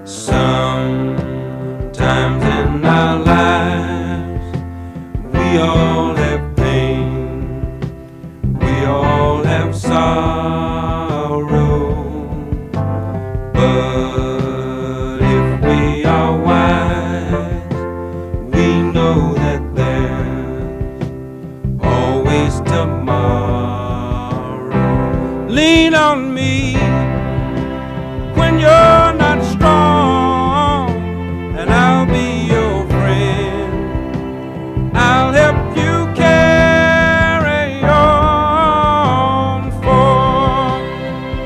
Sometimes in our lives we all have pain, we all have sorrow, but if we are wise, we know that there's always tomorrow. Lean on me when you're not strong, and I'll be your friend. I'll help you carry on, for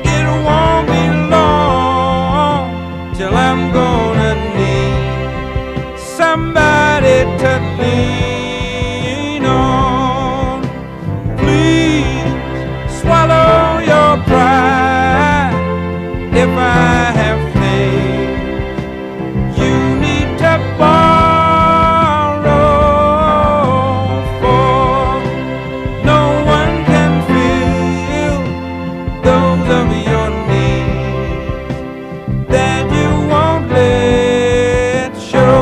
it won't be long till I'm gonna need somebody to lean on. Please swallow your pride if I have things you need to borrow, for no one can fill those of your needs that you won't let show.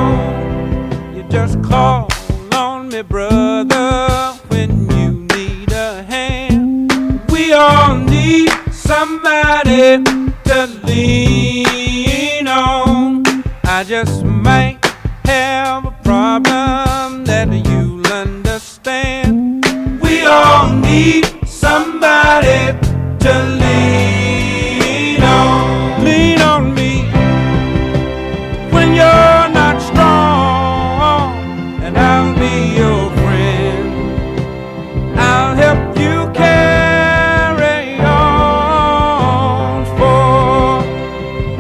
You just call on me, brother, when you need a hand. We all need somebody to lean on. I just might have a problem that you'll understand. We all need somebody to lean on. Lean on me when you're not strong, and I'll be your friend. I'll help you carry on, for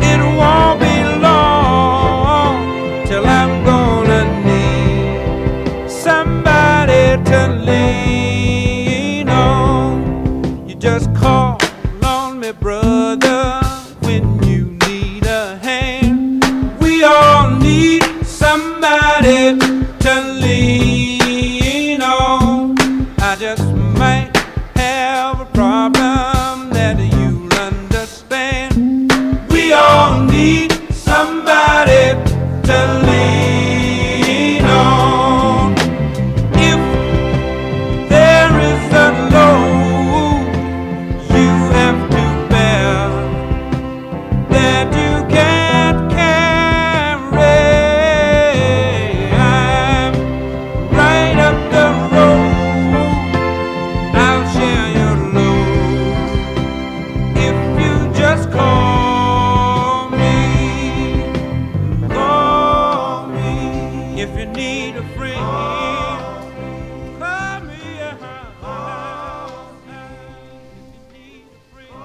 it won't be long till I'm gonna need somebody to lean on. You just call on me, brother, when you need a hand. We all need somebody to lean on. I just might have a problem that you'll understand. We all need somebody to lean on. If there is a load you have to bear that you can't carry, I'm right up the road. I'll share your load if you just call me. Call me if you need a friend. Call me if you need a friend.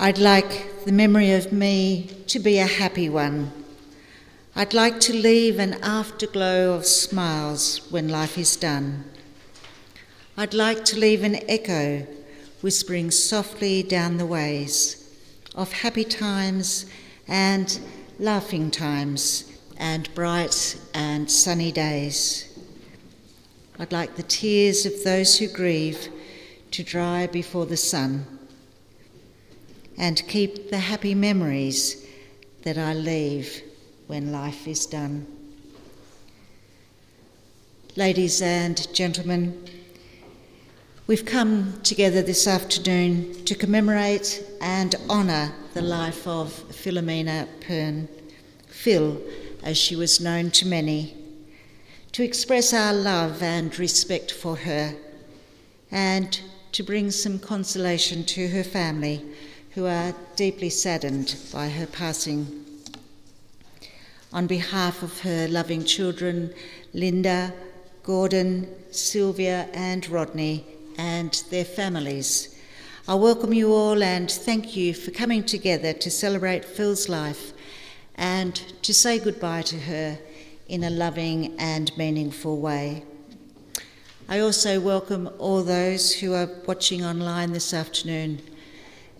I'd like the memory of me to be a happy one. I'd like to leave an afterglow of smiles when life is done. I'd like to leave an echo whispering softly down the ways of happy times and laughing times and bright and sunny days. I'd like the tears of those who grieve to dry before the sun, and keep the happy memories that I leave when life is done. Ladies and gentlemen, we've come together this afternoon to commemorate and honour the life of Filomena Pearn, Phil, as she was known to many, to express our love and respect for her, and to bring some consolation to her family, who are deeply saddened by her passing. On behalf of her loving children, Linda, Gordon, Sylvia and Rodney, and their families, I welcome you all and thank you for coming together to celebrate Phil's life and to say goodbye to her in a loving and meaningful way. I also welcome all those who are watching online this afternoon,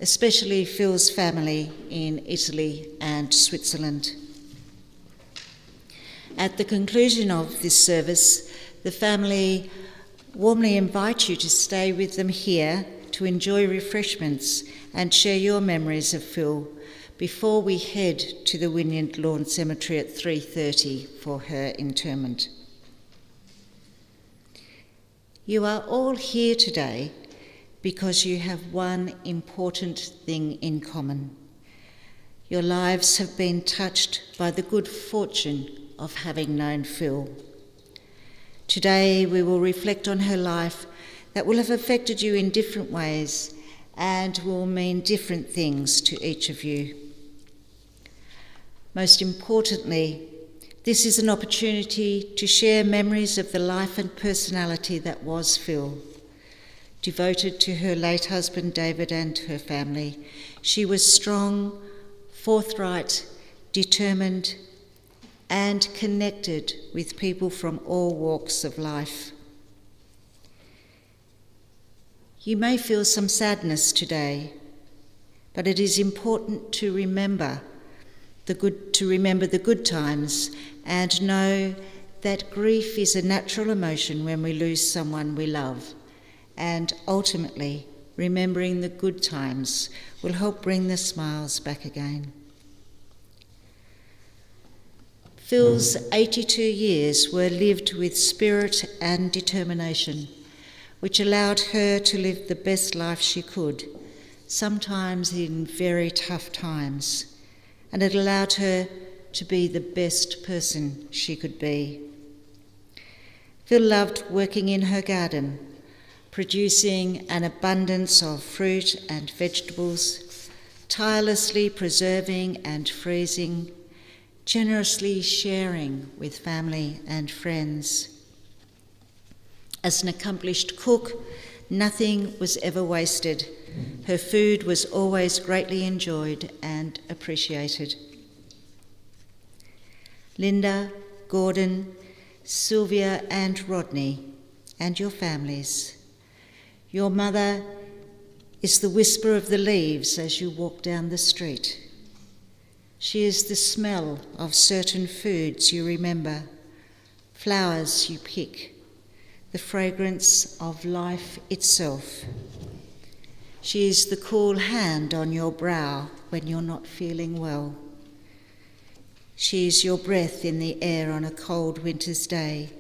especially Phil's family in Italy and Switzerland. At the conclusion of this service, the family warmly invite you to stay with them here to enjoy refreshments and share your memories of Phil before we head to the Wynyard Lawn Cemetery at 3:30 for her interment. You are all here today because you have one important thing in common. Your lives have been touched by the good fortune of having known Phil. Today we will reflect on her life that will have affected you in different ways and will mean different things to each of you. Most importantly, this is an opportunity to share memories of the life and personality that was Phil. Devoted to her late husband David and her family, she was strong, forthright, determined, and connected with people from all walks of life. You may feel some sadness today, but it is important to remember the good times and know that grief is a natural emotion when we lose someone we love, and ultimately remembering the good times will help bring the smiles back again. Phil's 82 years were lived with spirit and determination, which allowed her to live the best life she could, sometimes in very tough times, and it allowed her to be the best person she could be. Phil loved working in her garden, producing an abundance of fruit and vegetables, tirelessly preserving and freezing, generously sharing with family and friends. As an accomplished cook, nothing was ever wasted. Her food was always greatly enjoyed and appreciated. Linda, Gordon, Sylvia and Rodney, and your families. Your mother is the whisper of the leaves as you walk down the street. She is the smell of certain foods you remember, flowers you pick, the fragrance of life itself. She is the cool hand on your brow when you're not feeling well. She is your breath in the air on a cold winter's day.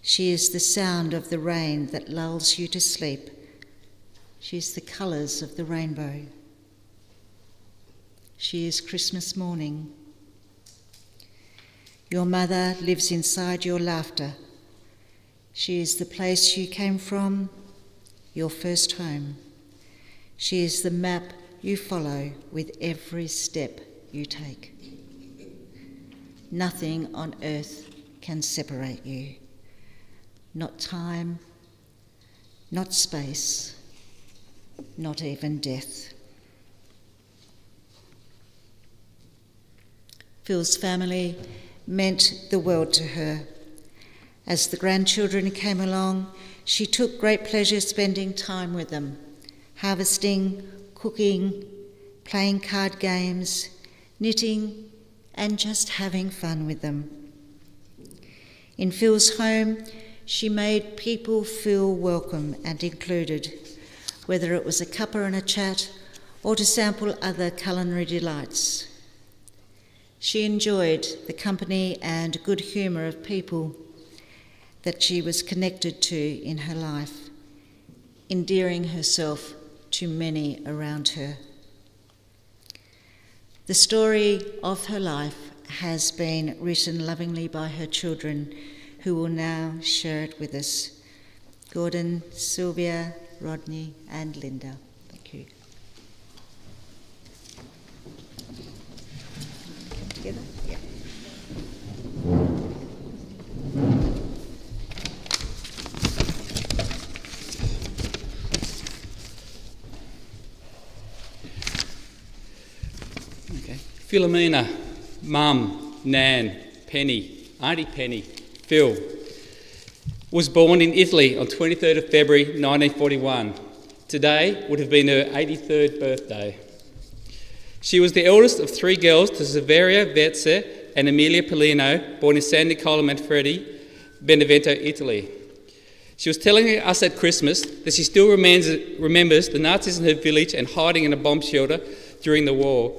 She is the sound of the rain that lulls you to sleep. She is the colours of the rainbow. She is Christmas morning. Your mother lives inside your laughter. She is the place you came from, your first home. She is the map you follow with every step you take. Nothing on earth can separate you. Not time, not space, not even death. Phil's family meant the world to her. As the grandchildren came along, she took great pleasure spending time with them, harvesting, cooking, playing card games, knitting, and just having fun with them. In Phil's home, she made people feel welcome and included, whether it was a cuppa and a chat or to sample other culinary delights. She enjoyed the company and good humour of people that she was connected to in her life, endearing herself to many around her. The story of her life has been written lovingly by her children, who will now share it with us. Gordon, Sylvia, Rodney and Linda. Thank you. Come together? Yeah. Okay. Filomena, Mum, Nan, Penny, Auntie Penny, Phil, was born in Italy on 23rd of February 1941. Today would have been her 83rd birthday. She was the eldest of three girls to Severia Vezze and Emilia Polino, born in San Niccolo Manfredi, Benevento, Italy. She was telling us at Christmas that she still remembers the Nazis in her village and hiding in a bomb shelter during the war.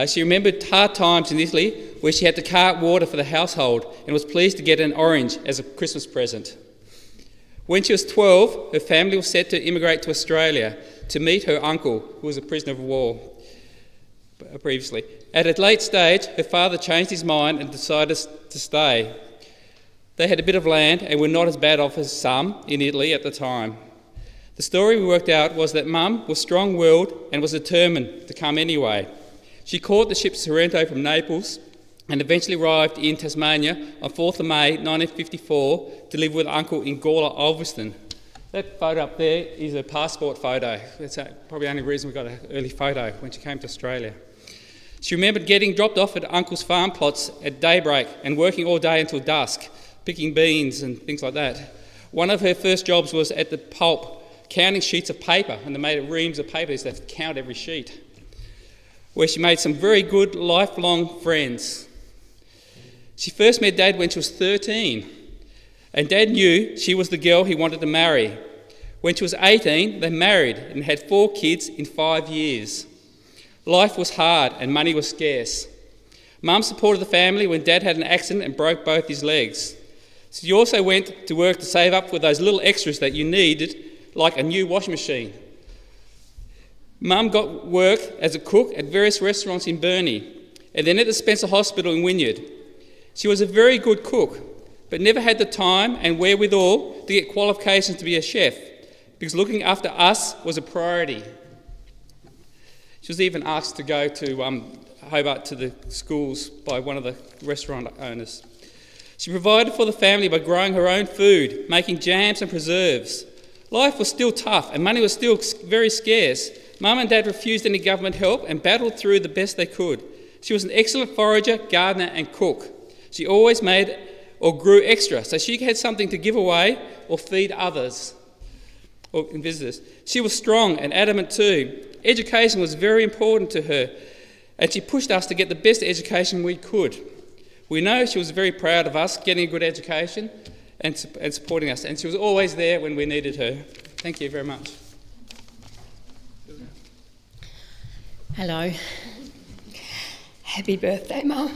She remembered hard times in Italy where she had to cart water for the household and was pleased to get an orange as a Christmas present. When she was 12, her family was set to immigrate to Australia to meet her uncle, who was a prisoner of war previously. At a late stage, her father changed his mind and decided to stay. They had a bit of land and were not as bad off as some in Italy at the time. The story we worked out was that Mum was strong-willed and was determined to come anyway. She caught the ship Sorrento from Naples and eventually arrived in Tasmania on 4th of May 1954 to live with Uncle in Gawler, Ulverston. That photo up there is a passport photo. That's probably the only reason we got an early photo when she came to Australia. She remembered getting dropped off at Uncle's farm plots at daybreak and working all day until dusk, picking beans and things like that. One of her first jobs was at the pulp, counting sheets of paper, and they made reams of paper, so they had to count every sheet, where she made some very good lifelong friends. She first met Dad when she was 13, and Dad knew she was the girl he wanted to marry. When she was 18, they married and had 4 kids in 5 years. Life was hard and money was scarce. Mum supported the family when Dad had an accident and broke both his legs. She also went to work to save up for those little extras that you needed, like a new washing machine. Mum got work as a cook at various restaurants in Burnie and then at the Spencer Hospital in Wynyard. She was a very good cook, but never had the time and wherewithal to get qualifications to be a chef, because looking after us was a priority. She was even asked to go to Hobart to the schools by one of the restaurant owners. She provided for the family by growing her own food, making jams and preserves. Life was still tough and money was still very scarce. Mum and Dad refused any government help and battled through the best they could. She was an excellent forager, gardener and cook. She always made or grew extra so she had something to give away or feed others or visitors. She was strong and adamant too. Education was very important to her and she pushed us to get the best education we could. We know she was very proud of us getting a good education and supporting us, and she was always there when we needed her. Thank you very much. Hello. Happy birthday, Mum.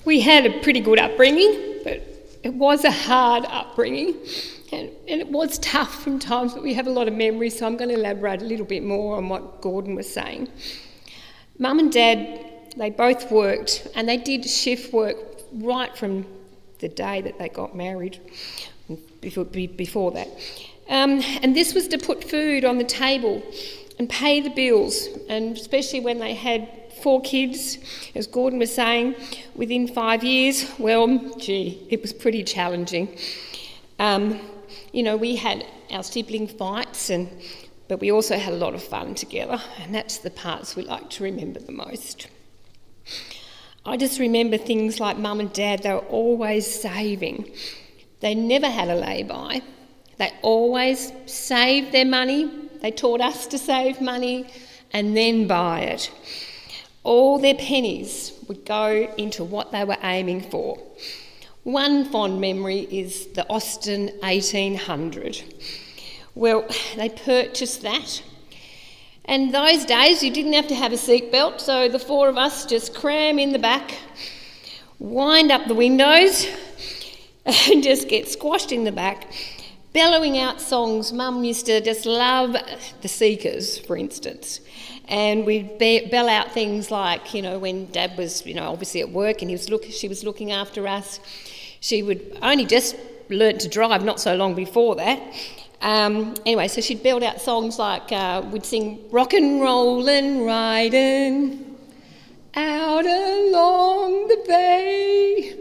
We had a pretty good upbringing, but it was a hard upbringing, and it was tough from times, but we have a lot of memories, so I'm going to elaborate a little bit more on what Gordon was saying. Mum and Dad, they both worked, and they did shift work right from the day that they got married, before that. And this was to put food on the table and pay the bills, and especially when they had 4 kids, as Gordon was saying, within 5 years, well, gee, it was pretty challenging. We had our sibling fights, but we also had a lot of fun together, and that's the parts we like to remember the most. I just remember things like Mum and Dad, they were always saving. They never had a lay-by. They always saved their money. They taught us to save money and then buy it. All their pennies would go into what they were aiming for. One fond memory is the Austin 1800. Well, they purchased that. And those days you didn't have to have a seatbelt, so the 4 of us just cram in the back, wind up the windows and just get squashed in the back, bellowing out songs. Mum used to just love the Seekers, for instance. And we'd bell out things like, when Dad was, obviously at work and she was looking after us. She would only just learnt to drive not so long before that. Anyway, so she'd belt out songs like, we'd sing rock and rollin', riding out along the bay,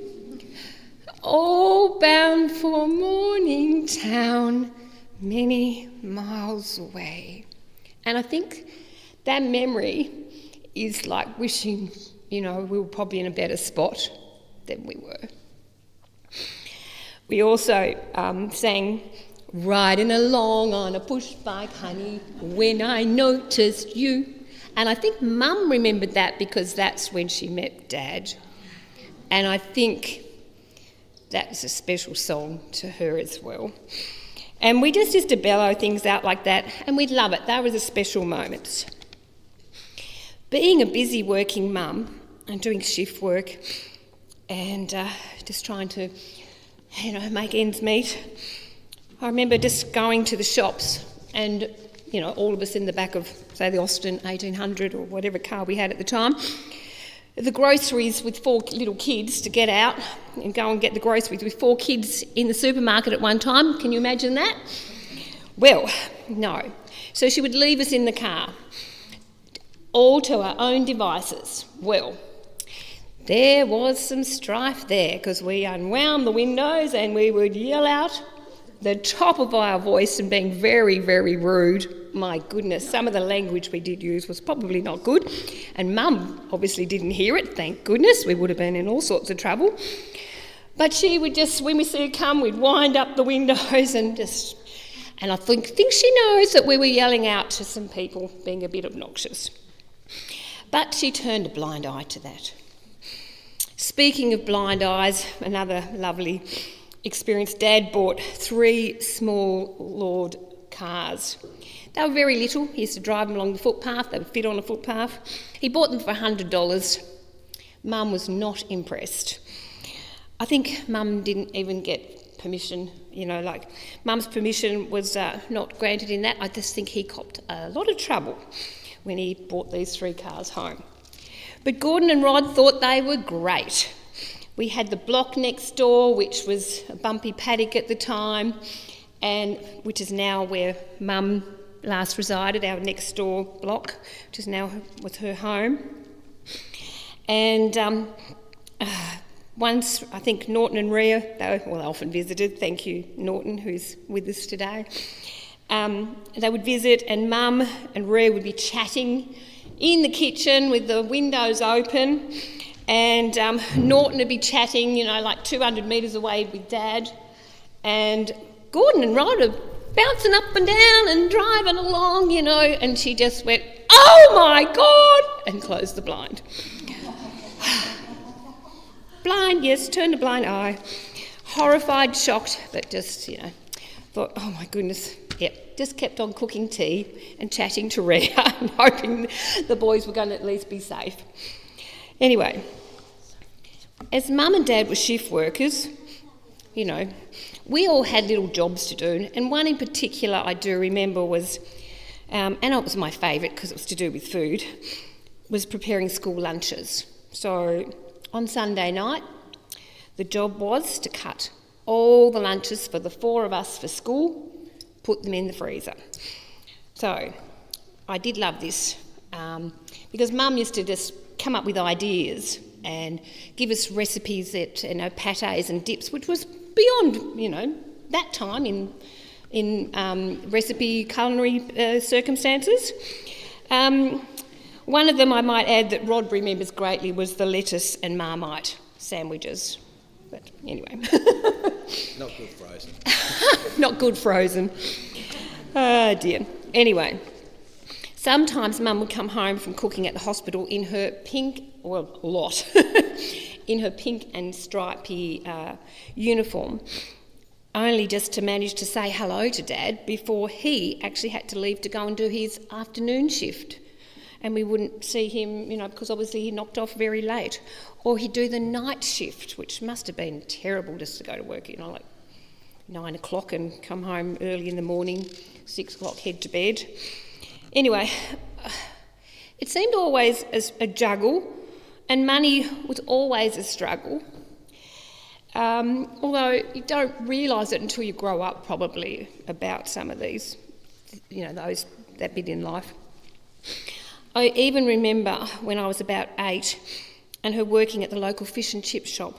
all bound for Morningtown, many miles away. And I think that memory is like wishing, we were probably in a better spot than we were. We also sang riding along on a push bike, honey, when I noticed you. And I think Mum remembered that because that's when she met Dad. And I think that's a special song to her as well. And we just used to bellow things out like that, and we'd love it. That was a special moment. Being a busy working mum and doing shift work and just trying to, make ends meet, I remember just going to the shops and, all of us in the back of, say, the Austin 1800 or whatever car we had at the time, the groceries with 4 little kids to get out and go and get the groceries with 4 kids in the supermarket at one time. Can you imagine that? Well, no. So she would leave us in the car, all to our own devices. Well, there was some strife there because we unwound the windows and we would yell out the top of our voice and being very, very rude. My goodness, some of the language we did use was probably not good. And Mum obviously didn't hear it, thank goodness. We would have been in all sorts of trouble. But she would just, when we see her come, we'd wind up the windows and I think she knows that we were yelling out to some people being a bit obnoxious. But she turned a blind eye to that. Speaking of blind eyes, another lovely experience. Dad bought 3 small Lord cars. They were very little. He used to drive them along the footpath. They would fit on a footpath. He bought them for $100. Mum was not impressed. I think Mum didn't even get permission, Mum's permission was not granted in that. I just think he copped a lot of trouble when he brought these 3 cars home. But Gordon and Rod thought they were great. We had the block next door, which was a bumpy paddock at the time, and which is now where Mum last resided, our next door block, which is now with her home. And once, I think Norton and Rhea, they often visited, thank you Norton, who's with us today. They would visit and Mum and Rhea would be chatting in the kitchen with the windows open, and Norton would be chatting, 200 metres away with Dad, and Gordon and Rod are bouncing up and down and driving along, and she just went, "Oh my God!" and closed the blind. Blind, yes, turned a blind eye. Horrified, shocked, but just, thought, oh my goodness. Yep, just kept on cooking tea and chatting to Rhea and hoping the boys were going to at least be safe. Anyway, as Mum and Dad were shift workers, we all had little jobs to do, and one in particular I do remember was, and it was my favourite because it was to do with food, was preparing school lunches. So on Sunday night, the job was to cut all the lunches for the 4 of us for school, put them in the freezer. So I did love this because Mum used to just come up with ideas and give us recipes that, pâtés and dips, which was beyond, that time in recipe culinary circumstances. One of them, I might add, that Rod remembers greatly was the lettuce and Marmite sandwiches. But anyway. Not good frozen. Not good frozen. Oh dear. Anyway, sometimes Mum would come home from cooking at the hospital in her pink, in her pink and stripy uniform, only just to manage to say hello to Dad before he actually had to leave to go and do his afternoon shift. And we wouldn't see him, because obviously he knocked off very late. Or he'd do the night shift, which must have been terrible just to go to work, like 9 o'clock and come home early in the morning, 6 o'clock, head to bed. Anyway, it seemed always as a juggle, and money was always a struggle. Although you don't realise it until you grow up, probably, about some of these, that bit in life. I even remember when I was about 8 and her working at the local fish and chip shop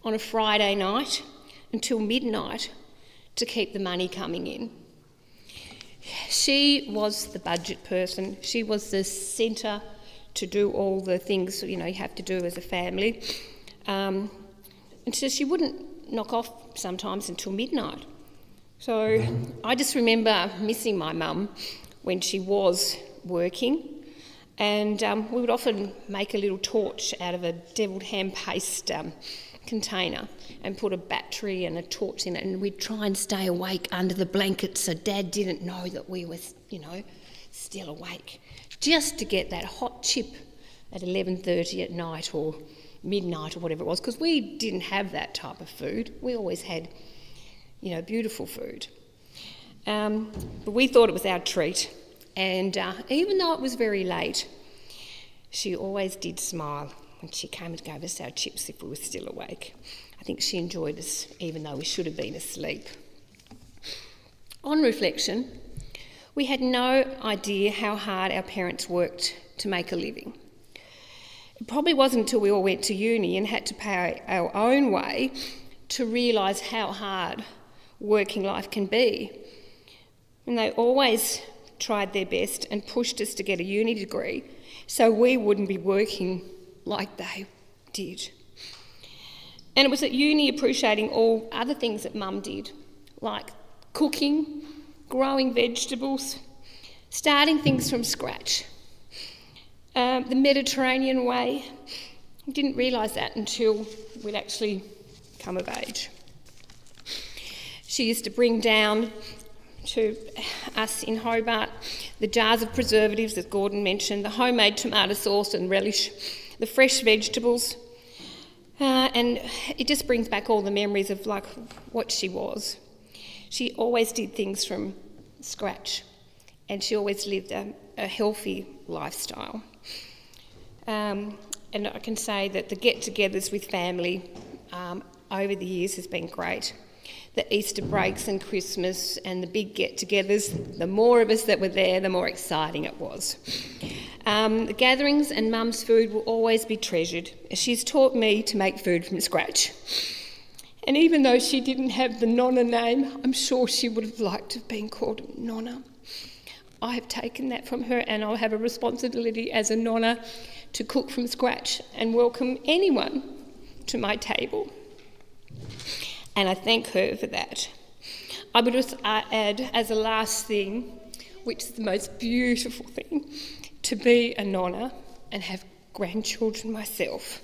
on a Friday night until midnight to keep the money coming in. She was the budget person. She was the centre to do all the things, you have to do as a family. And so she wouldn't knock off sometimes until midnight. So I just remember missing my mum when she was working. And we would often make a little torch out of a devilled ham paste container and put a battery and a torch in it, and we'd try and stay awake under the blanket so Dad didn't know that we were, still awake, just to get that hot chip at 11:30 at night or midnight or whatever it was, because we didn't have that type of food. We always had, beautiful food. But we thought it was our treat, and even though it was very late, she always did smile when she came and gave us our chips if we were still awake. I think she enjoyed us even though we should have been asleep. On reflection, we had no idea how hard our parents worked to make a living. It probably wasn't until we all went to uni and had to pay our own way to realise how hard working life can be. And they always tried their best and pushed us to get a uni degree so we wouldn't be working like they did. And it was at uni appreciating all other things that Mum did, like cooking, growing vegetables, starting things from scratch. The Mediterranean way. I didn't realise that until we'd actually come of age. She used to bring down to us in Hobart the jars of preservatives, as Gordon mentioned, the homemade tomato sauce and relish, the fresh vegetables, and it just brings back all the memories of what she was. She always did things from scratch, and she always lived a healthy lifestyle. And I can say that the get-togethers with family over the years has been great. The Easter breaks and Christmas and the big get-togethers, the more of us that were there, the more exciting it was. The gatherings and Mum's food will always be treasured, as she's taught me to make food from scratch. And even though she didn't have the Nonna name, I'm sure she would have liked to have been called Nonna. I have taken that from her, and I'll have a responsibility as a Nonna to cook from scratch and welcome anyone to my table. And I thank her for that. I would just add, as a last thing, which is the most beautiful thing, to be a Nonna and have grandchildren myself,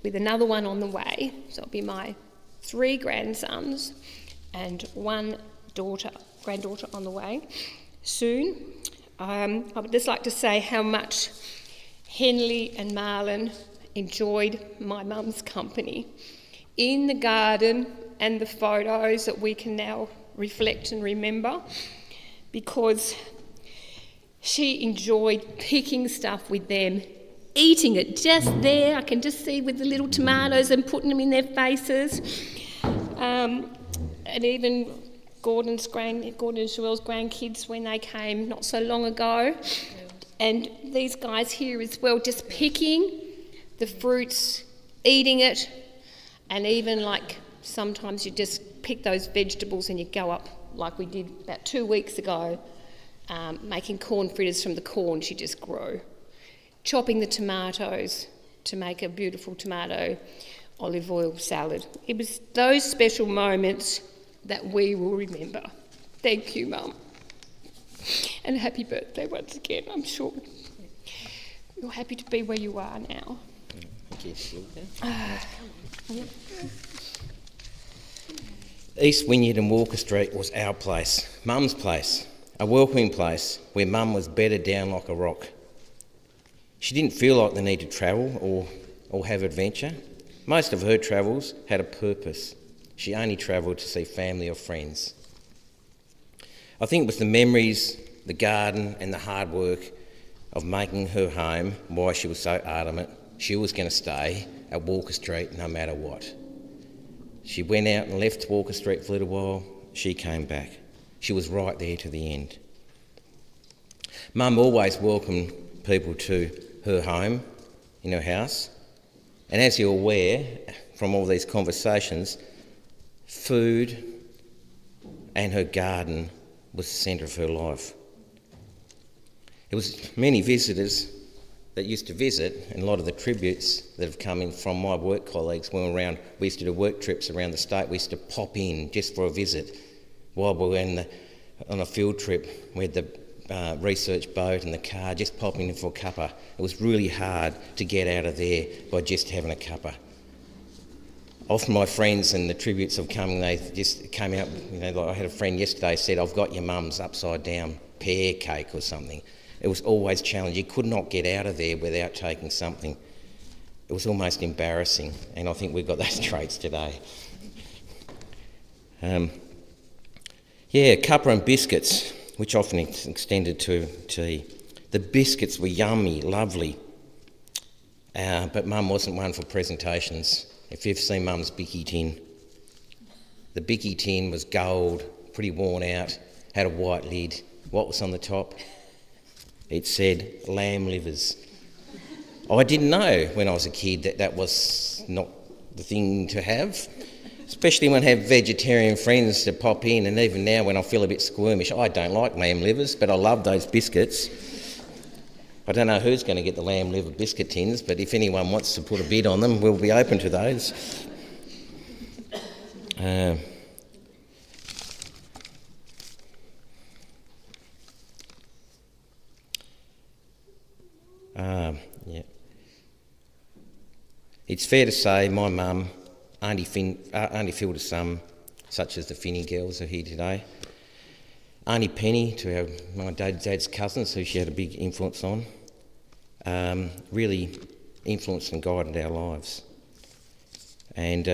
with another one on the way. So it'll be my 3 grandsons and 1 granddaughter on the way soon. I would just like to say how much Henley and Marlon enjoyed my mum's company in the garden and the photos that we can now reflect and remember, because she enjoyed picking stuff with them, eating it just there. I can just see with the little tomatoes and putting them in their faces. And even Gordon and Joelle's grandkids when they came not so long ago. And these guys here as well, just picking the fruits, eating it, and even sometimes you just pick those vegetables and you go up, like we did about 2 weeks ago, making corn fritters from the corn she just grew, chopping the tomatoes to make a beautiful tomato olive oil salad. It was those special moments that we will remember. Thank you, Mum. And happy birthday once again. I'm sure you're happy to be where you are now. East Wynyard and Walker Street was our place, Mum's place, a welcoming place where Mum was bedded down like a rock. She didn't feel like the need to travel or have adventure. Most of her travels had a purpose. She only travelled to see family or friends. I think it was the memories, the garden and the hard work of making her home why she was so adamant she was going to stay at Walker Street no matter what. She went out and left Walker Street for a little while. She came back. She was right there to the end. Mum always welcomed people to her home, in her house. And as you're aware from all these conversations, food and her garden was the centre of her life. It was many visitors that used to visit, and a lot of the tributes that have come in from my work colleagues when we were around. We used to do work trips around the state. We used to pop in just for a visit while we were on a field trip. We had the research boat and the car, just popping in for a cuppa. It was really hard to get out of there by just having a cuppa. Often my friends and the tributes of coming, they just came out, like I had a friend yesterday said, I've got your mum's upside down pear cake or something. It was always challenging. You could not get out of there without taking something. It was almost embarrassing, and I think we've got those traits today. Cuppa and biscuits, which often extended to tea. The biscuits were yummy, lovely, but Mum wasn't one for presentations. If you've seen Mum's Bicky tin, the Bicky tin was gold, pretty worn out, had a white lid. What was on the top? It said lamb livers. I didn't know when I was a kid that was not the thing to have, especially when I have vegetarian friends to pop in, and even now when I feel a bit squirmish. I don't like lamb livers, but I love those biscuits. I don't know who's going to get the lamb liver biscuit tins, but if anyone wants to put a bid on them, we'll be open to those. It's fair to say my mum, Auntie Phil to some, such as the Finney girls are here today. Auntie Penny, my dad's cousins, who she had a big influence on, really influenced and guided our lives. And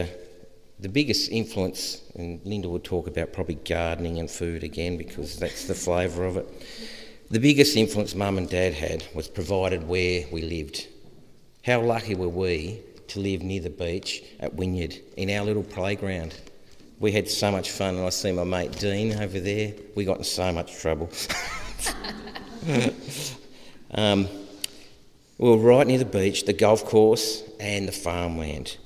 the biggest influence, and Linda will talk about probably gardening and food again because that's the flavour of it. The biggest influence Mum and Dad had was provided where we lived. How lucky were we to live near the beach at Wynyard in our little playground. We had so much fun, and I see my mate Dean over there. We got in so much trouble. We were right near the beach, the golf course and the farmland.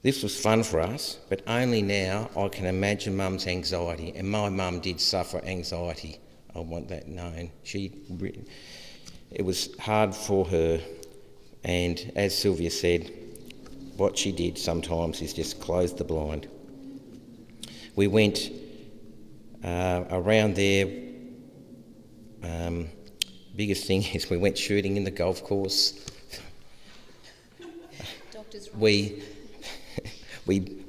This was fun for us, but only now I can imagine Mum's anxiety, and my mum did suffer anxiety. I want that known. It was hard for her, and as Sylvia said, what she did sometimes is just close the blind. We went around there. Biggest thing is we went shooting in the golf course. We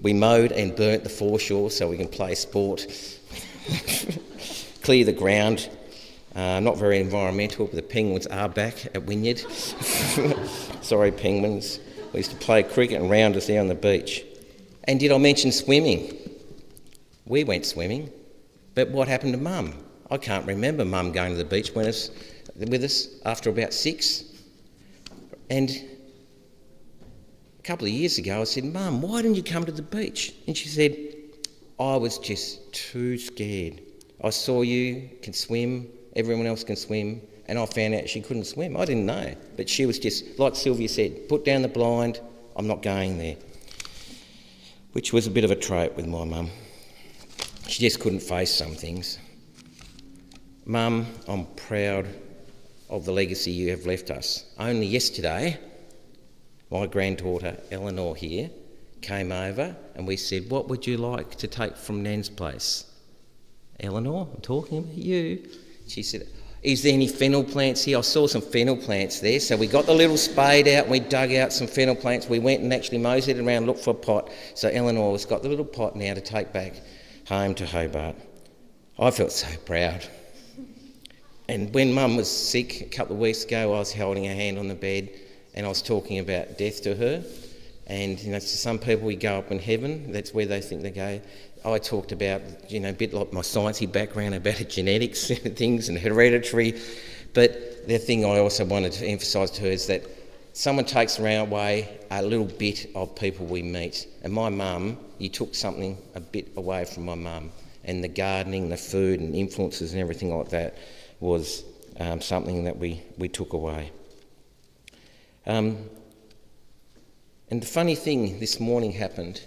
mowed and burnt the foreshore so we can play sport. Clear the ground. Not very environmental, but the penguins are back at Wynyard. Sorry, penguins. We used to play cricket and rounders there on the beach. And did I mention swimming? We went swimming, but what happened to Mum? I can't remember Mum going to the beach with us after about 6. And a couple of years ago I said, Mum, why didn't you come to the beach? And she said, I was just too scared. I saw you can swim, everyone else can swim, and I found out she couldn't swim. I didn't know, but she was just, like Sylvia said, put down the blind, I'm not going there. Which was a bit of a trait with my mum. She just couldn't face some things. Mum, I'm proud of the legacy you have left us. Only yesterday, my granddaughter Eleanor here came over and we said, what would you like to take from Nan's place? Eleanor, I'm talking about you. She said, is there any fennel plants here? I saw some fennel plants there. So we got the little spade out and we dug out some fennel plants. We went and actually moseyed it around, looked for a pot. So Eleanor has got the little pot now to take back home to Hobart. I felt so proud. And when Mum was sick a couple of weeks ago, I was holding her hand on the bed and I was talking about death to her. And, to some people we go up in heaven, that's where they think they go. I talked about, a bit like my sciencey background about genetics and things and hereditary. But the thing I also wanted to emphasise to her is that someone takes away a little bit of people we meet. And my mum, you took something a bit away from my mum. And the gardening, the food and influences and everything like that was something that we took away. And the funny thing this morning happened.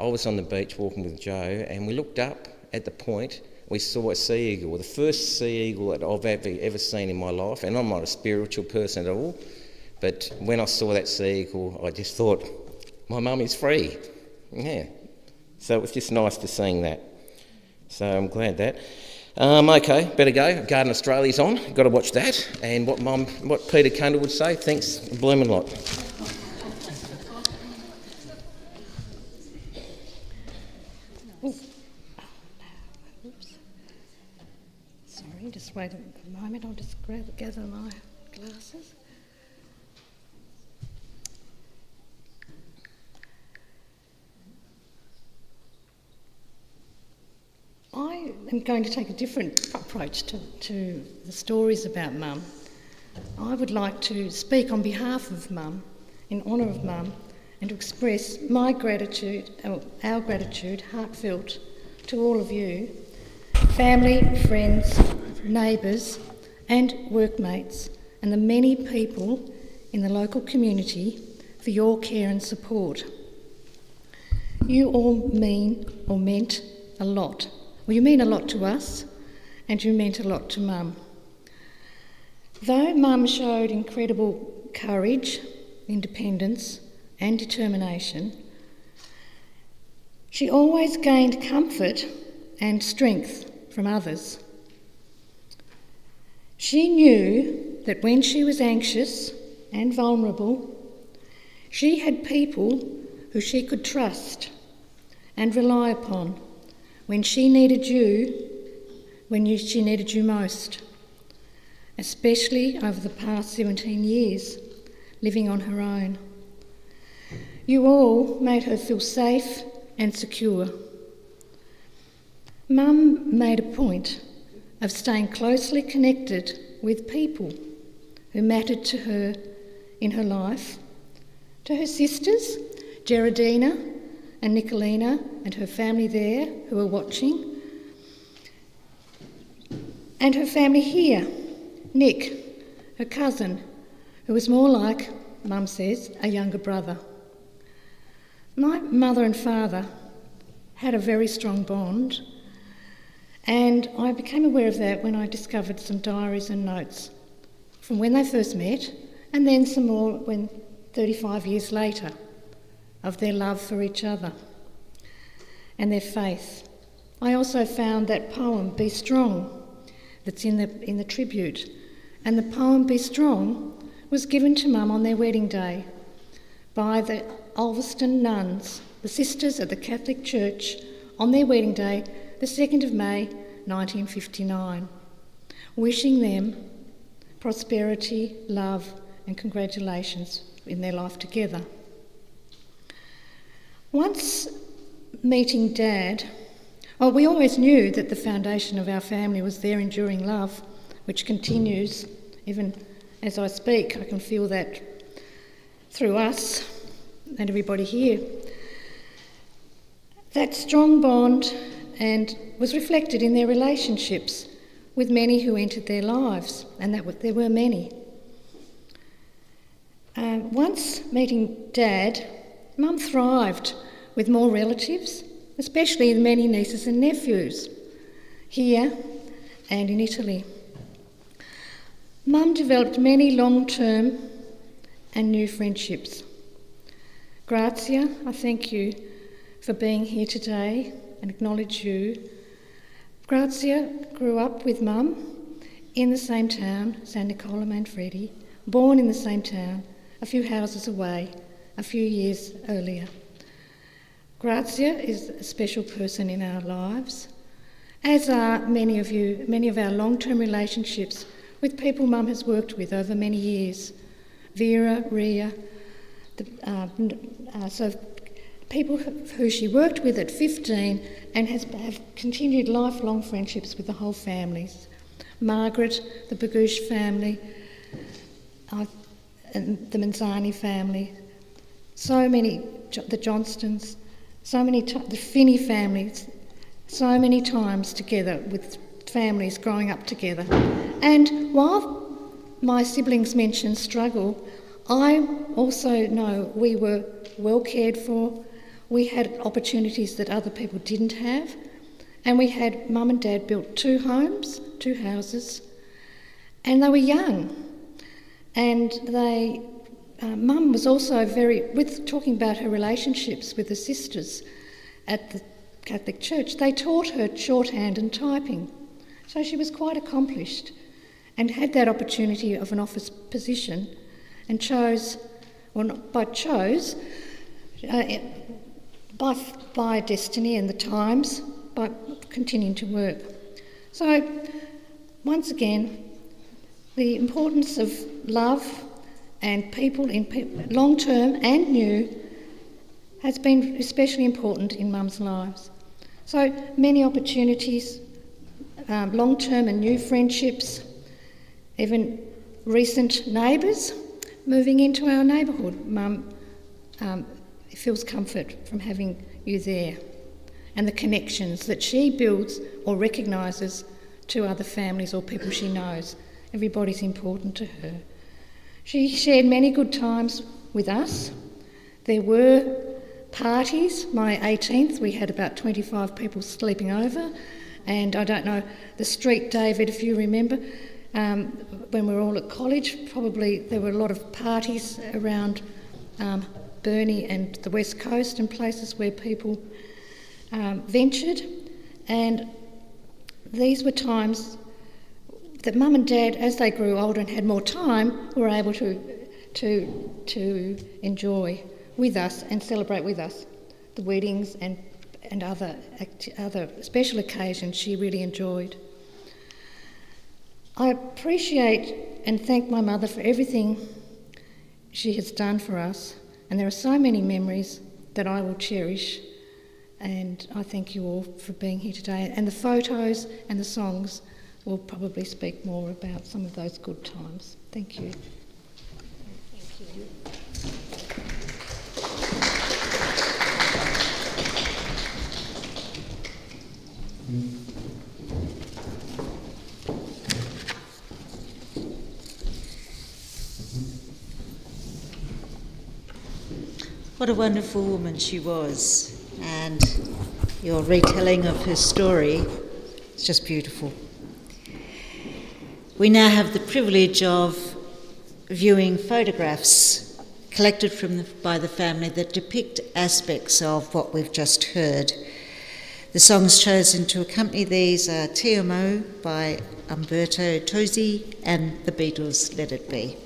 I was on the beach walking with Joe and we looked up at the point, we saw a sea eagle, the first sea eagle that I've ever seen in my life, and I'm not a spiritual person at all, but when I saw that sea eagle I just thought, my mum is free. Yeah. So it was just nice to see that. So I'm glad that. Okay, better go. Garden Australia's on. Got to watch that. And what Peter Cundall would say, thanks a bloomin' lot. Sorry, just wait a moment. I'll just gather my glasses. I am going to take a different approach to the stories about Mum. I would like to speak on behalf of Mum, in honour of Mum, and to express my gratitude, our gratitude, heartfelt, to all of you, family, friends, neighbours and workmates, and the many people in the local community for your care and support. You all meant a lot. Well, you mean a lot to us, and you meant a lot to Mum. Though Mum showed incredible courage, independence and determination, she always gained comfort and strength from others. She knew that when she was anxious and vulnerable, she had people who she could trust and rely upon when she needed you, she needed you most, especially over the past 17 years, living on her own. You all made her feel safe and secure. Mum made a point of staying closely connected with people who mattered to her in her life, to her sisters, Gerardina and Nicolina and her family there who are watching, and her family here, Nick, her cousin, who was more like, Mum says, a younger brother. My mother and father had a very strong bond, and I became aware of that when I discovered some diaries and notes from when they first met, and then some more when 35 years later, of their love for each other and their faith. I also found that poem, Be Strong, that's in the tribute. And the poem Be Strong was given to Mum on their wedding day by the Ulverston nuns, the sisters at the Catholic Church, on their wedding day, the 2nd of May 1959, wishing them prosperity, love and congratulations in their life together. Once meeting Dad, we always knew that the foundation of our family was their enduring love, which continues. Even as I speak, I can feel that through us and everybody here. That strong bond and was reflected in their relationships with many who entered their lives, and there were many. Once meeting Dad, Mum thrived with more relatives, especially the many nieces and nephews, here and in Italy. Mum developed many long-term and new friendships. Grazia, I thank you for being here today and acknowledge you. Grazia grew up with Mum in the same town, San Nicola Manfredi, born in the same town, a few houses away, a few years earlier. Grazia is a special person in our lives, as are many of our long-term relationships with people Mum has worked with over many years. Vera, Ria, so people who she worked with at 15 and have continued lifelong friendships with the whole families. Margaret, the Bagouche family, and the Manzani family, so many, the Johnstons, so many, the Finney families, so many times together with families growing up together. And while my siblings mentioned struggle, I also know we were well cared for. We had opportunities that other people didn't have, and we had Mum and Dad built 2 homes, 2 houses, and they were young. And Mum was also talking about her relationships with the sisters at the Catholic Church, they taught her shorthand and typing So she was quite accomplished and had that opportunity of an office position and chose, by destiny and the times, by continuing to work. So, once again, the importance of love and people in long-term and new has been especially important in Mum's lives. So many opportunities, long-term and new friendships, even recent neighbours moving into our neighbourhood. Mum feels comfort from having you there, and the connections that she builds or recognises to other families or people she knows. Everybody's important to her. She shared many good times with us. There were parties. My 18th, we had about 25 people sleeping over, and I don't know, the street, David, if you remember, when we were all at college, probably there were a lot of parties around Burnie and the West Coast and places where people ventured, and these were times that Mum and Dad, as they grew older and had more time, were able to enjoy with us and celebrate with us the weddings and other special occasions she really enjoyed. I appreciate and thank my mother for everything she has done for us, and there are so many memories that I will cherish, and I thank you all for being here today. And the photos and the songs will probably speak more about some of those good times. Thank you. Thank you. What a wonderful woman she was, and your retelling of her story is just beautiful. We now have the privilege of viewing photographs collected by the family that depict aspects of what we've just heard. The songs chosen to accompany these are Te Amo by Umberto Tozzi and the Beatles' Let It Be.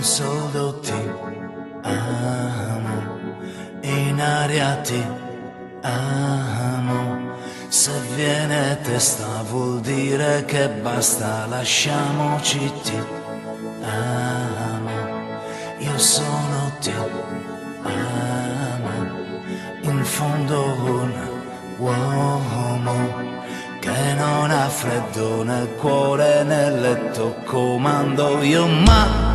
Solo ti amo, in aria ti amo, se viene testa vuol dire che basta, lasciamoci ti amo, io sono ti amo, in fondo un uomo che non ha freddo nel cuore, nel letto comando io, ma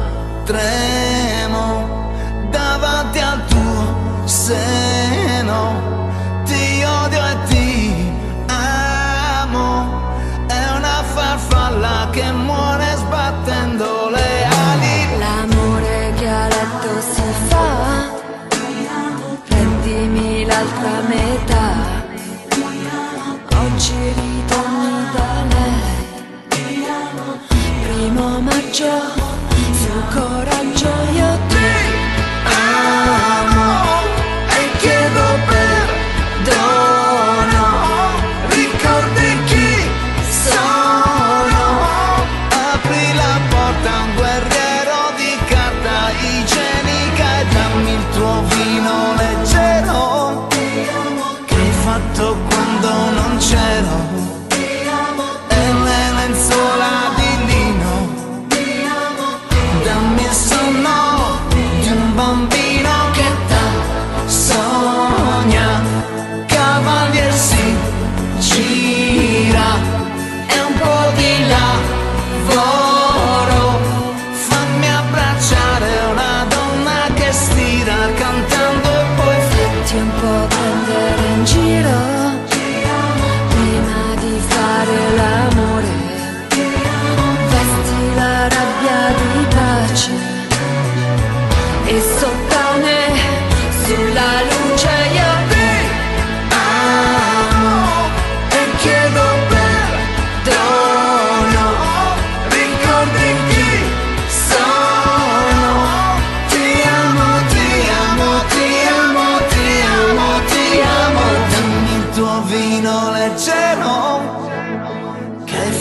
tremo davanti al tuo seno, ti odio e ti amo, è una farfalla che muore sbattendo le ali. L'amore che a letto si fa, prendimi l'altra metà, oggi ritorni da lei, 1 maggio. Coraggio, io ti amo e chiedo perdono, ricordi chi sono, apri la porta a un guerriero di carta igienica e dammi il tuo vino leggero che hai fatto quando non c'ero, e le lenzuola di lino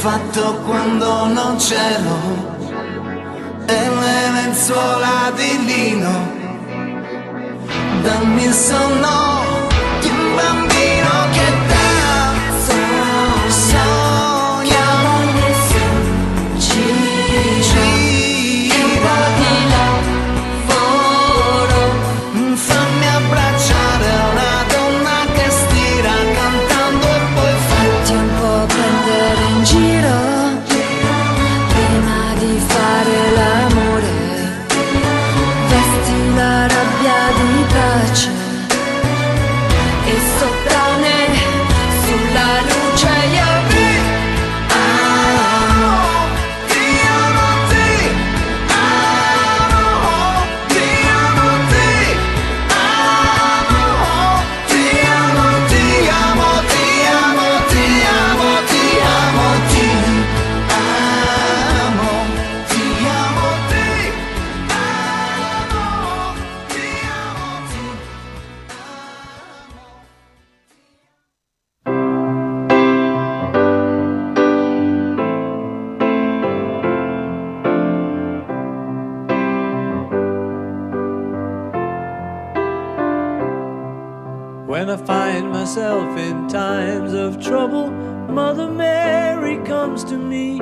fatto quando non c'ero e le lenzuola di lino. Dammi il sonno di un bambino che da sogna gira di lavoro. Fammi abbracciare una donna che stira cantando e poi Fatti un po' prendere in giro prima di fare l'amore. Vesti la rabbia di pace e sottane sulla luce io vi amo, ti amo, ti amo, ti amo, ti amo, ti amo, ti amo, ti amo, ti amo, ti amo, ti amo, ti amo, ti amo, ti amo, When I find myself in times of trouble, Mother Mary comes to me,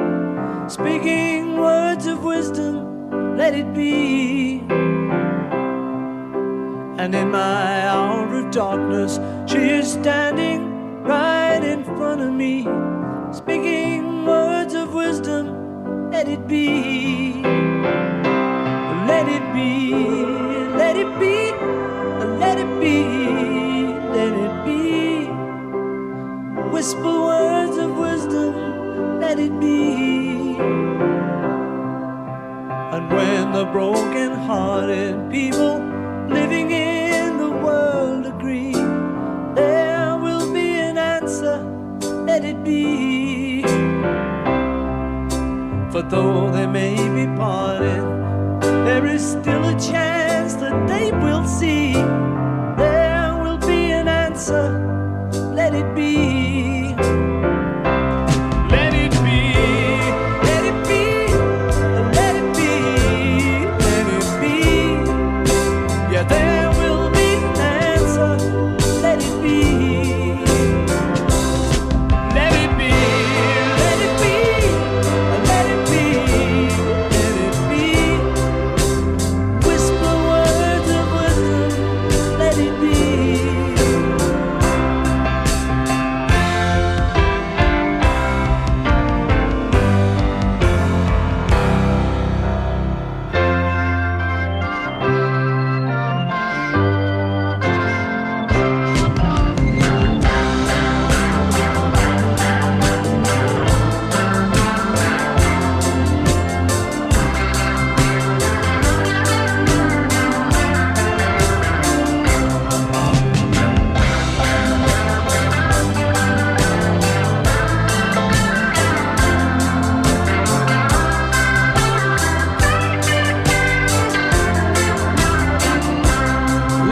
speaking words of wisdom, let it be. And in my hour of darkness, she is standing right in front of me, speaking words of wisdom, let it be. Let it be, let it be, let it be, let it be. Whisper words of wisdom, let it be. And when the broken-hearted people living in the world agree, there will be an answer, let it be. For though they may be parted, there is still a chance that they will see. There will be an answer, let it be. Let it be, let it be, let it be, let it be. Yeah, there will be an answer, let it be. Let it be, let it be, let it be, let it be. Whisper words of wisdom, let it be.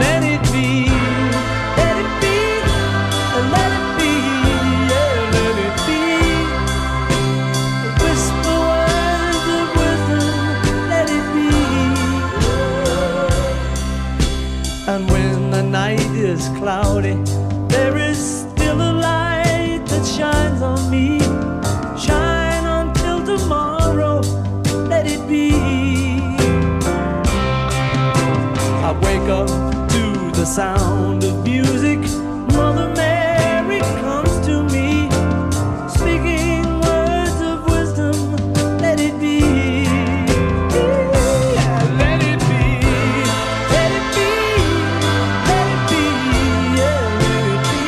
Let it be, let it be, let it be, yeah, let it be. Whisper words of wisdom, let it be. And when the night is cloudy, there is still a light that shines on me. Shine until tomorrow, let it be. I wake up to the sound of music. Mother Mary comes to me, speaking words of wisdom, let it be. Yeah, let it be, let it be, let it be, yeah, let it be.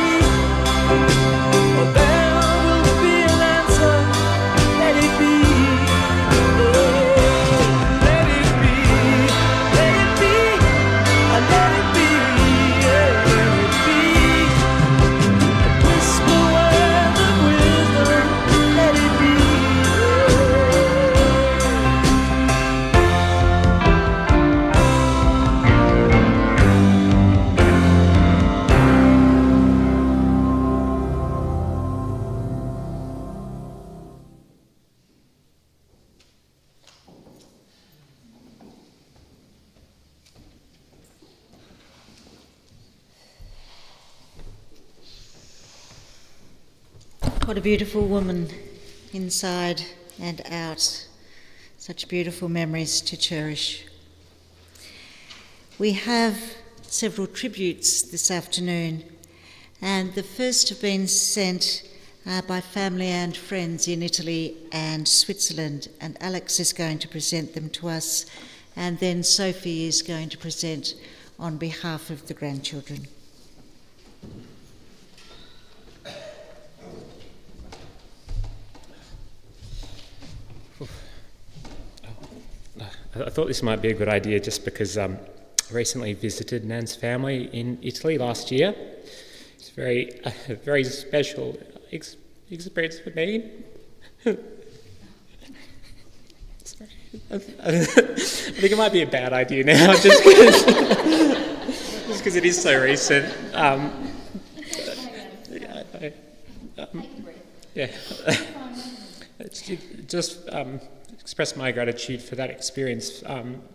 Oh, there will be an answer, let it be. Let it be, let it be, let it be, yeah, let it What a beautiful woman, inside and out. Such beautiful memories to cherish. We have several tributes this afternoon, and the first have been sent by family and friends in Italy and Switzerland, and Alex is going to present them to us, and then Sophie is going to present on behalf of the grandchildren. I thought this might be a good idea just because I recently visited Nan's family in Italy last year. It's a very special experience for me. Sorry. I think it might be a bad idea now, just because it is so recent. Just express my gratitude for that experience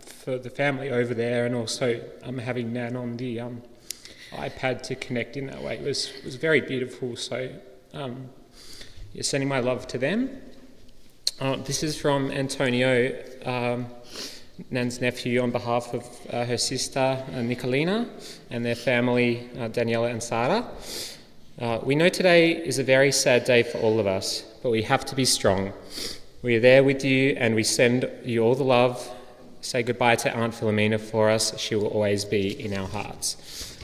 for the family over there, and also having Nan on the iPad to connect in that way. It was very beautiful, so sending my love to them. This is from Antonio, Nan's nephew, on behalf of her sister Nicolina and their family, Daniela and Sara. We know today is a very sad day for all of us, but we have to be strong. We are there with you, and we send you all the love. Say goodbye to Aunt Filomena for us. She will always be in our hearts.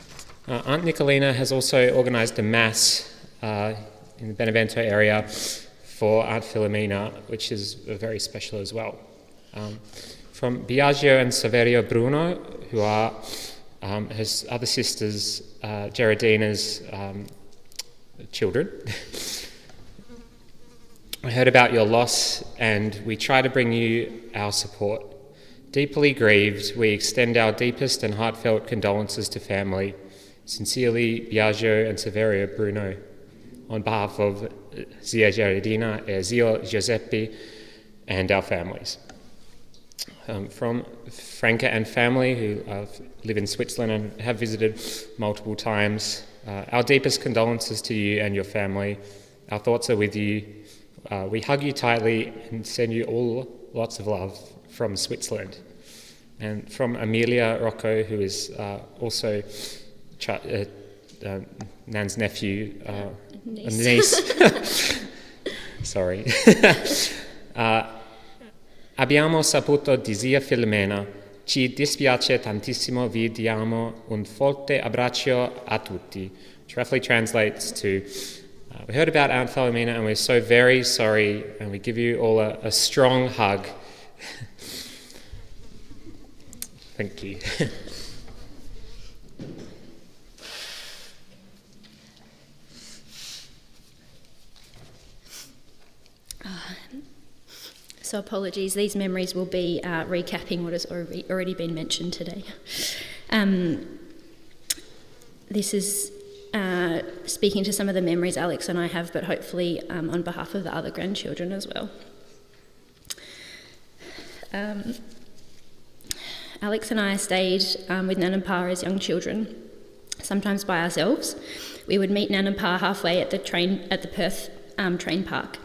Aunt Nicolina has also organised a mass in the Benevento area for Aunt Filomena, which is very special as well. From Biagio and Saverio Bruno, who are her other sisters, Gerardina's children. I heard about your loss, and we try to bring you our support. Deeply grieved, we extend our deepest and heartfelt condolences to family. Sincerely, Biagio and Saverio Bruno, on behalf of Zia Gerardina, Zio Giuseppe, and our families. From Franca and family, who live in Switzerland and have visited multiple times, our deepest condolences to you and your family. Our thoughts are with you. We hug you tightly and send you all lots of love from Switzerland. And from Amelia Rocco, who is also Nan's nephew, niece. Sorry. Abbiamo saputo di zia Filomena. Ci dispiace tantissimo, vi diamo un forte abbraccio a tutti. Which roughly translates to, we heard about Aunt Filomena and we're so very sorry, and we give you all a strong hug. Thank you. So apologies, these memories will be recapping what has already been mentioned today. This is speaking to some of the memories Alex and I have, but hopefully on behalf of the other grandchildren as well. Alex and I stayed with Nan and Pa as young children, sometimes by ourselves. We would meet Nan and Pa halfway at the Perth train park.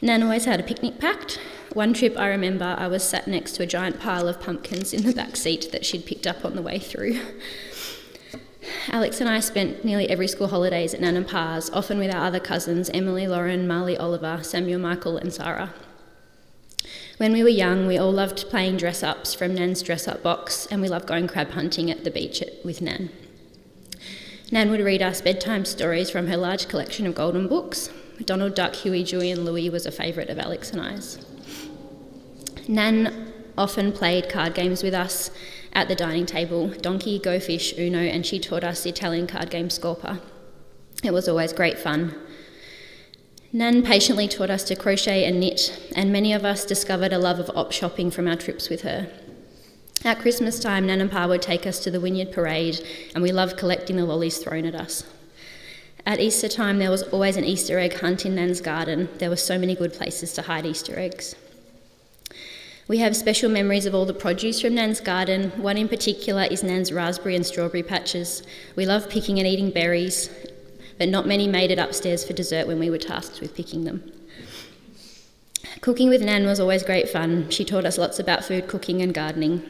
Nan always had a picnic packed. One trip I remember I was sat next to a giant pile of pumpkins in the back seat that she'd picked up on the way through. Alex and I spent nearly every school holidays at Nan and Pa's, often with our other cousins, Emily, Lauren, Marley, Oliver, Samuel, Michael and Sarah. When we were young, we all loved playing dress-ups from Nan's dress-up box, and we loved going crab hunting at the beach with Nan. Nan would read us bedtime stories from her large collection of golden books. Donald Duck, Huey, Dewey and Louie was a favourite of Alex and I's. Nan often played card games with us at the dining table, Donkey, Go Fish, Uno, and she taught us the Italian card game Scorpa. It was always great fun. Nan patiently taught us to crochet and knit, and many of us discovered a love of op shopping from our trips with her. At Christmas time, Nan and Pa would take us to the Wynyard Parade, and we loved collecting the lollies thrown at us. At Easter time, there was always an Easter egg hunt in Nan's garden. There were so many good places to hide Easter eggs. We have special memories of all the produce from Nan's garden. One in particular is Nan's raspberry and strawberry patches. We love picking and eating berries, but not many made it upstairs for dessert when we were tasked with picking them. Cooking with Nan was always great fun. She taught us lots about food cooking and gardening.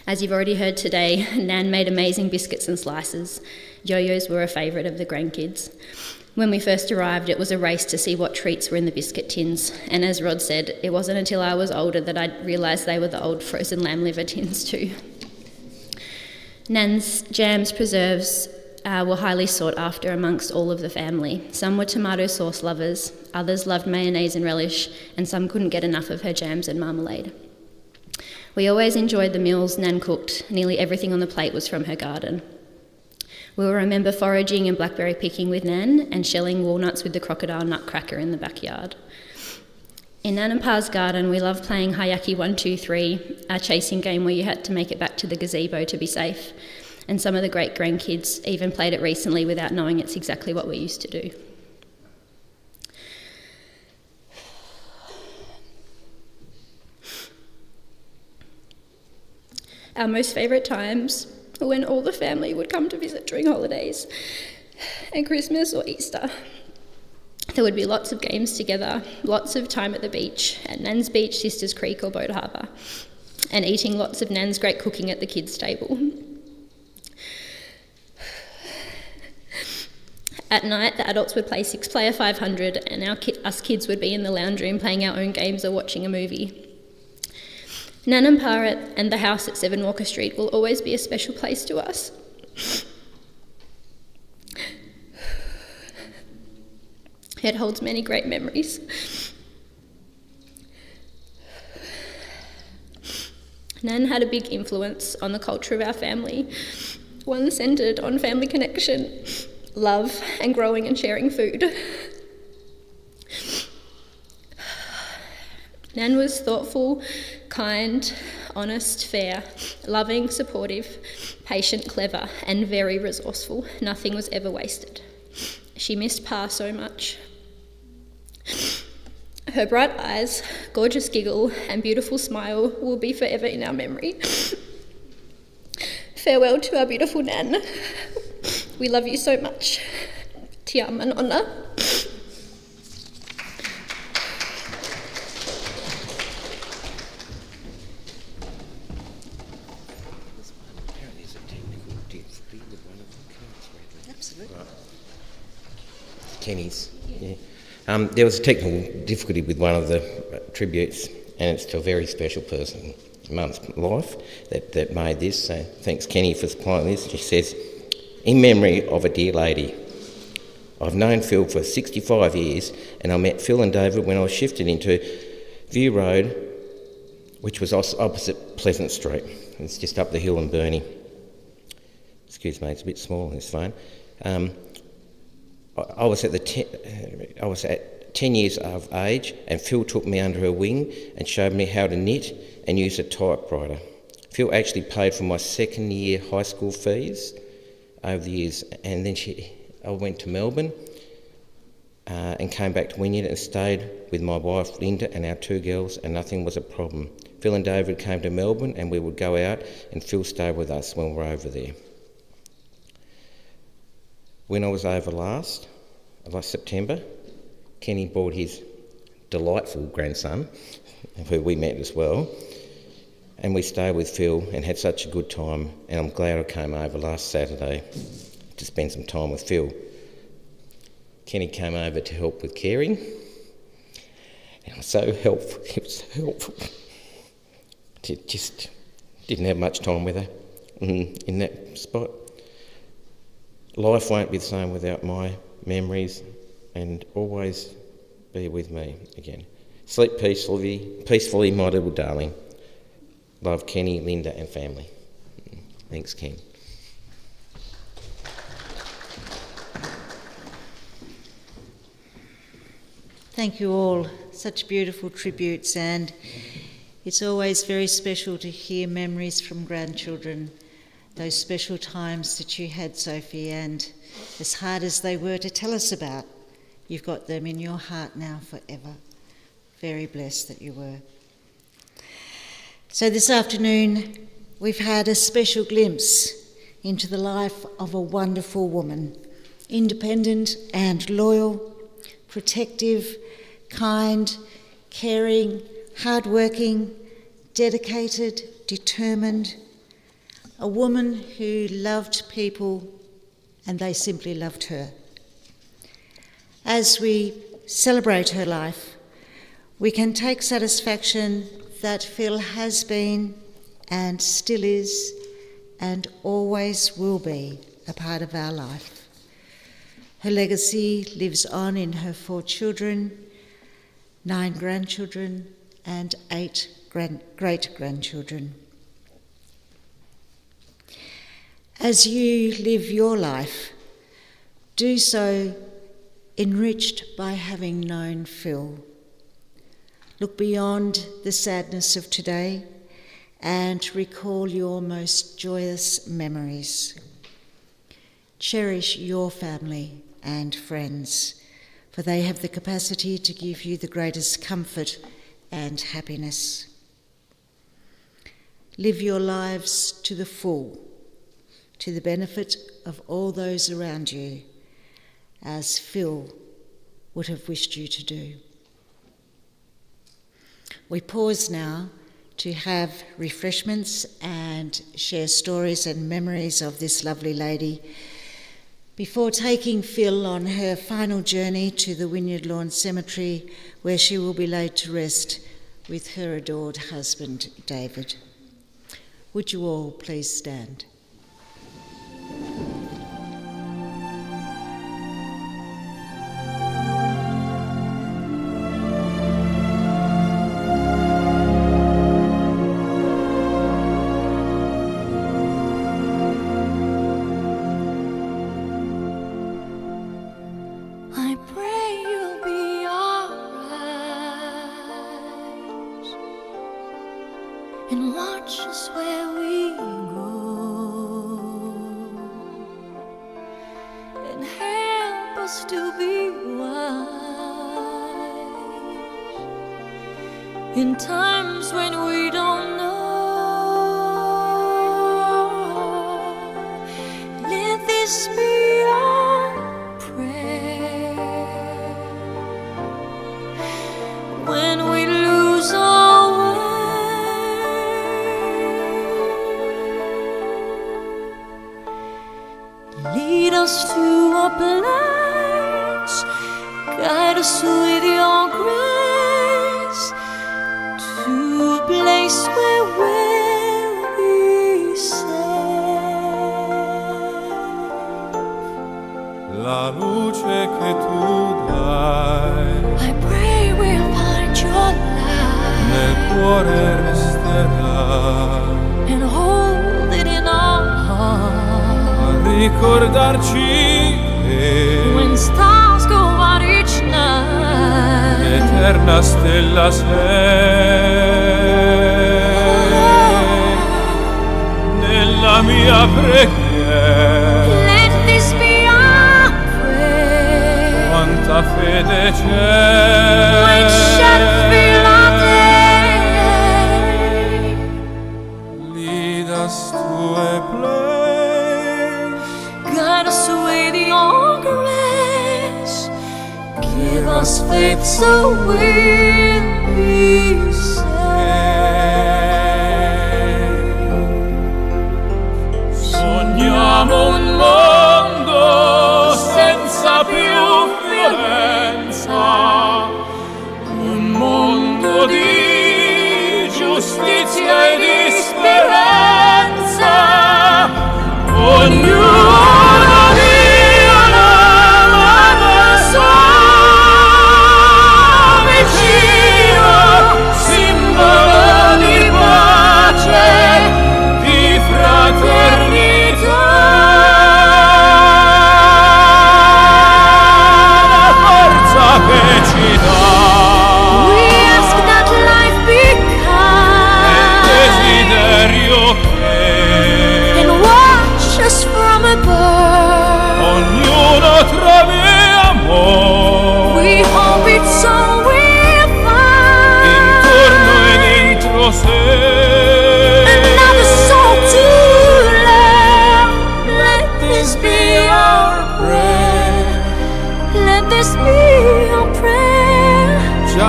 As you've already heard today, Nan made amazing biscuits and slices. Yo-yos were a favourite of the grandkids. When we first arrived, it was a race to see what treats were in the biscuit tins, and as Rod said, it wasn't until I was older that I realised they were the old frozen lamb liver tins too. Nan's jams, preserves were highly sought after amongst all of the family. Some were tomato sauce lovers, others loved mayonnaise and relish, and some couldn't get enough of her jams and marmalade. We always enjoyed the meals Nan cooked. Nearly everything on the plate was from her garden. We will remember foraging and blackberry picking with Nan and shelling walnuts with the crocodile nutcracker in the backyard. In Nan and Pa's garden, we loved playing Hayaki 1, 2, 3, a chasing game where you had to make it back to the gazebo to be safe. And some of the great grandkids even played it recently without knowing it's exactly what we used to do. Our most favourite times were when all the family would come to visit during holidays and Christmas or Easter. There would be lots of games together, lots of time at the beach, at Nan's Beach, Sisters Creek or Boat Harbour, and eating lots of Nan's great cooking at the kids' table. At night, the adults would play 6-player 500 and us kids would be in the lounge room playing our own games or watching a movie. Nan and Pa and the house at 7 Walker Street will always be a special place to us. It holds many great memories. Nan had a big influence on the culture of our family, one centred on family connection, love, and growing and sharing food. Nan was thoughtful, kind, honest, fair, loving, supportive, patient, clever, and very resourceful. Nothing was ever wasted. She missed Pa so much. Her bright eyes, gorgeous giggle, and beautiful smile will be forever in our memory. Farewell to our beautiful Nan. We love you so much. Te Manona. Kenny's. Yeah. There was a technical difficulty with one of the tributes, and it's to a very special person, Mum's life, that made this. So thanks, Kenny, for supplying this. She says, in memory of a dear lady, I've known Phil for 65 years, and I met Phil and David when I was shifted into View Road, which was opposite Pleasant Street. It's just up the hill in Burnie. Excuse me, it's a bit small on this phone. I was at 10 years of age, and Phil took me under her wing and showed me how to knit and use a typewriter. Phil actually paid for my second year high school fees over the years, and then I went to Melbourne and came back to Wynyard and stayed with my wife Linda and our 2 girls, and nothing was a problem. Phil and David came to Melbourne and we would go out, and Phil stayed with us when we were over there. When I was over last September, Kenny brought his delightful grandson, who we met as well, and we stayed with Phil and had such a good time, and I'm glad I came over last Saturday to spend some time with Phil. Kenny came over to help with caring, and it was so helpful. Just didn't have much time with her in that spot. Life won't be the same without my memories, and always be with me again. Sleep peacefully, my little darling. Love, Kenny, Linda and family. Thanks, Ken. Thank you all. Such beautiful tributes, and it's always very special to hear memories from grandchildren. Those special times that you had, Sophie, and as hard as they were to tell us about, you've got them in your heart now forever. Very blessed that you were. So this afternoon, we've had a special glimpse into the life of a wonderful woman, independent and loyal, protective, kind, caring, hardworking, dedicated, determined, a woman who loved people and they simply loved her. As we celebrate her life, we can take satisfaction that Phil has been and still is and always will be a part of our life. Her legacy lives on in her 4 children, 9 grandchildren and 8 great-grandchildren. As you live your life, do so enriched by having known Phil. Look beyond the sadness of today and recall your most joyous memories. Cherish your family and friends, for they have the capacity to give you the greatest comfort and happiness. Live your lives to the full, to the benefit of all those around you, as Phil would have wished you to do. We pause now to have refreshments and share stories and memories of this lovely lady before taking Phil on her final journey to the Wynyard Lawn Cemetery, where she will be laid to rest with her adored husband, David. Would you all please stand? I pray you'll be alright and watch us where we go and help us to be wise in times when we don't know. Let this be our prayer when we lose our way. Lead us to a place, guide us with your grace, to a place where we'll be safe. La luce che tu dai I pray we'll find your light nel cuore resterà and hold it in our heart. a ricordarci che When stars go out each night, l'eterna stella sei nella mia preghiera. let this be our prayer. Quanta fede When c'è shadows fill our day, lead us to a place, guide us with your grace. Give us faith so we'll be safe. sogniamo un mondo senza più violenza, un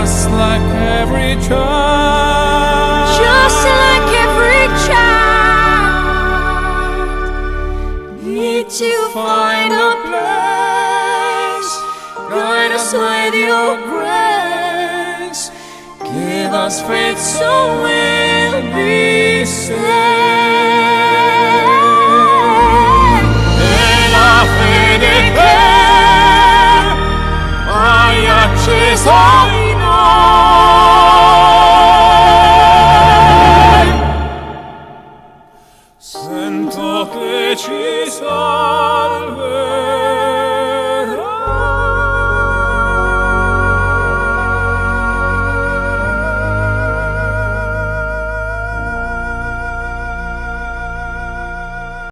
just like every child. Just like every child, need to find a place. Guide us with your grace. Give us faith so we'll be saved. E la fede che hai acceso